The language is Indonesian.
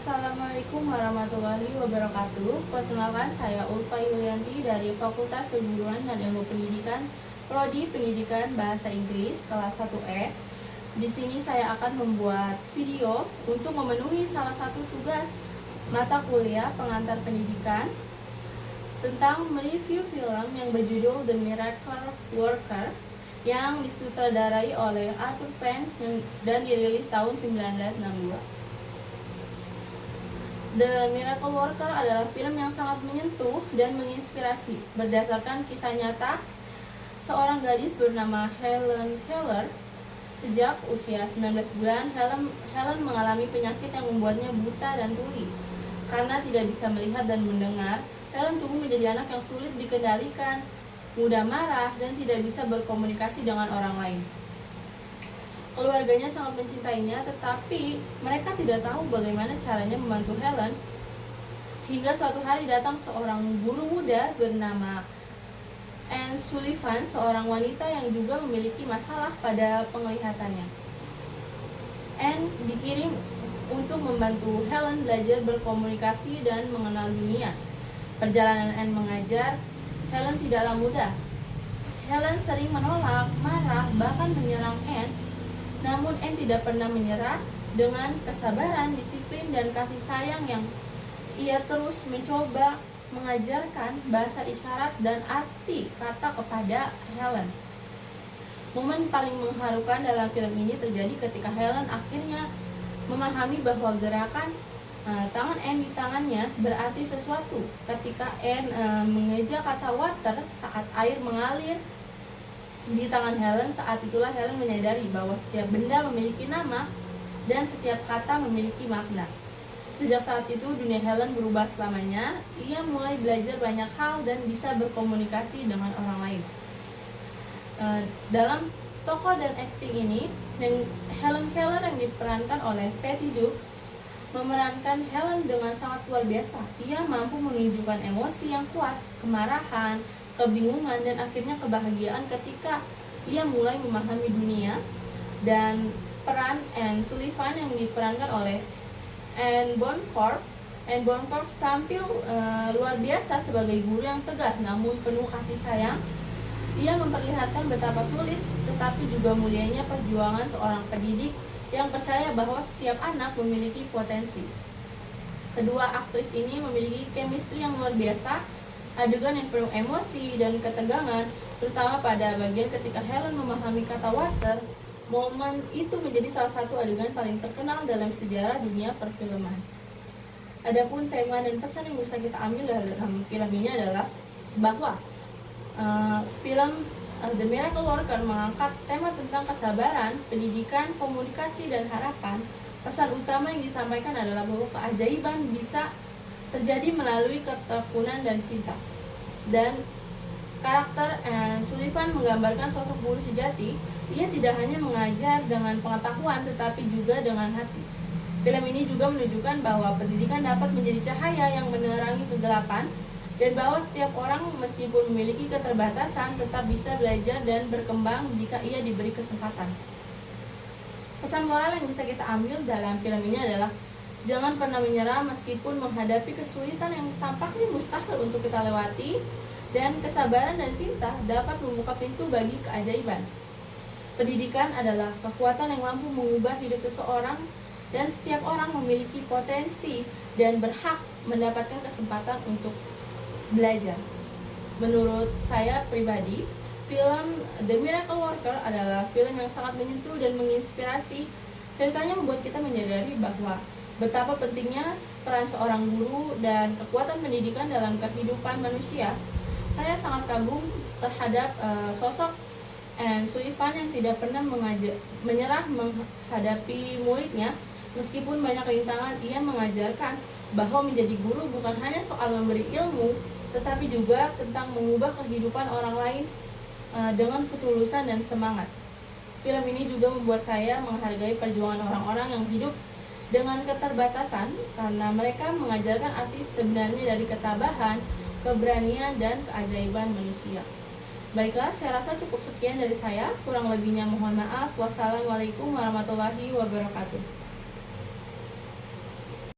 Assalamualaikum warahmatullahi wabarakatuh. Perkenalkan, saya Ulfa Yulianti dari Fakultas Keguruan dan Ilmu Pendidikan, Prodi Pendidikan Bahasa Inggris kelas 1E. Di sini saya akan membuat video untuk memenuhi salah satu tugas mata kuliah pengantar pendidikan tentang mereview film yang berjudul The Miracle Worker yang disutradarai oleh Arthur Penn dan dirilis tahun 1962. The Miracle Worker adalah film yang sangat menyentuh dan menginspirasi. Berdasarkan kisah nyata seorang gadis bernama Helen Keller. Sejak usia 19 bulan, Helen mengalami penyakit yang membuatnya buta dan tuli. Karena tidak bisa melihat dan mendengar, Helen tumbuh menjadi anak yang sulit dikendalikan, mudah marah, dan tidak bisa berkomunikasi dengan orang lain. Keluarganya sangat mencintainya, tetapi mereka tidak tahu bagaimana caranya membantu Helen. Hingga suatu hari datang seorang guru muda bernama Anne Sullivan, seorang wanita yang juga memiliki masalah pada penglihatannya. Anne dikirim untuk membantu Helen belajar berkomunikasi dan mengenal dunia. Perjalanan Anne mengajar Helen tidaklah mudah. Helen sering menolak, marah, bahkan menyerang Anne. Namun Anne tidak pernah menyerah. Dengan kesabaran, disiplin, dan kasih sayang yang ia terus mencoba mengajarkan bahasa isyarat dan arti kata kepada Helen. Momen paling mengharukan dalam film ini terjadi ketika Helen akhirnya memahami bahwa gerakan tangan Anne di tangannya berarti sesuatu. Ketika Anne mengeja kata water saat air mengalir di tangan Helen, saat itulah Helen menyadari bahwa setiap benda memiliki nama dan setiap kata memiliki makna. Sejak saat itu dunia Helen berubah selamanya. Ia mulai belajar banyak hal dan bisa berkomunikasi dengan orang lain. Dalam tokoh dan akting ini, Helen Keller yang diperankan oleh Patty Duke memerankan Helen dengan sangat luar biasa. Ia mampu menunjukkan emosi yang kuat, kemarahan, kebingungan, dan akhirnya kebahagiaan ketika ia mulai memahami dunia. Dan peran Anne Sullivan yang diperankan oleh Anne Boncorp tampil luar biasa sebagai guru yang tegas namun penuh kasih sayang. Ia memperlihatkan betapa sulit tetapi juga mulianya perjuangan seorang pendidik yang percaya bahwa setiap anak memiliki potensi. Kedua aktris ini memiliki chemistry yang luar biasa. Adegan yang penuh emosi dan ketegangan, terutama pada bagian ketika Helen memahami kata water. Momen itu menjadi salah satu adegan paling terkenal dalam sejarah dunia perfilman. Adapun tema dan pesan yang bisa kita ambil dalam film ini adalah bahwa film The Miracle Worker mengangkat tema tentang kesabaran, pendidikan, komunikasi, dan harapan. Pesan utama yang disampaikan adalah bahwa keajaiban bisa terjadi melalui ketekunan dan cinta. Dan karakter Anne Sullivan menggambarkan sosok guru sejati. Ia tidak hanya mengajar dengan pengetahuan tetapi juga dengan hati. Film ini juga menunjukkan bahwa pendidikan dapat menjadi cahaya yang menerangi kegelapan, dan bahwa setiap orang meskipun memiliki keterbatasan tetap bisa belajar dan berkembang jika ia diberi kesempatan. Pesan moral yang bisa kita ambil dalam film ini adalah jangan pernah menyerah meskipun menghadapi kesulitan yang tampaknya mustahil untuk kita lewati, dan kesabaran dan cinta dapat membuka pintu bagi keajaiban. Pendidikan adalah kekuatan yang mampu mengubah hidup seseorang, dan setiap orang memiliki potensi dan berhak mendapatkan kesempatan untuk belajar. Menurut saya pribadi, film The Miracle Worker adalah film yang sangat menyentuh dan menginspirasi. Ceritanya membuat kita menyadari bahwa betapa pentingnya peran seorang guru dan kekuatan pendidikan dalam kehidupan manusia. Saya sangat kagum terhadap sosok Anne Sullivan yang tidak pernah menyerah menghadapi muridnya. Meskipun banyak rintangan, ia mengajarkan bahwa menjadi guru bukan hanya soal memberi ilmu, tetapi juga tentang mengubah kehidupan orang lain dengan ketulusan dan semangat. Film ini juga membuat saya menghargai perjuangan orang-orang yang hidup dengan keterbatasan, karena mereka mengajarkan arti sebenarnya dari ketabahan, keberanian, dan keajaiban manusia. Baiklah, saya rasa cukup sekian dari saya. Kurang lebihnya mohon maaf. Wassalamualaikum warahmatullahi wabarakatuh.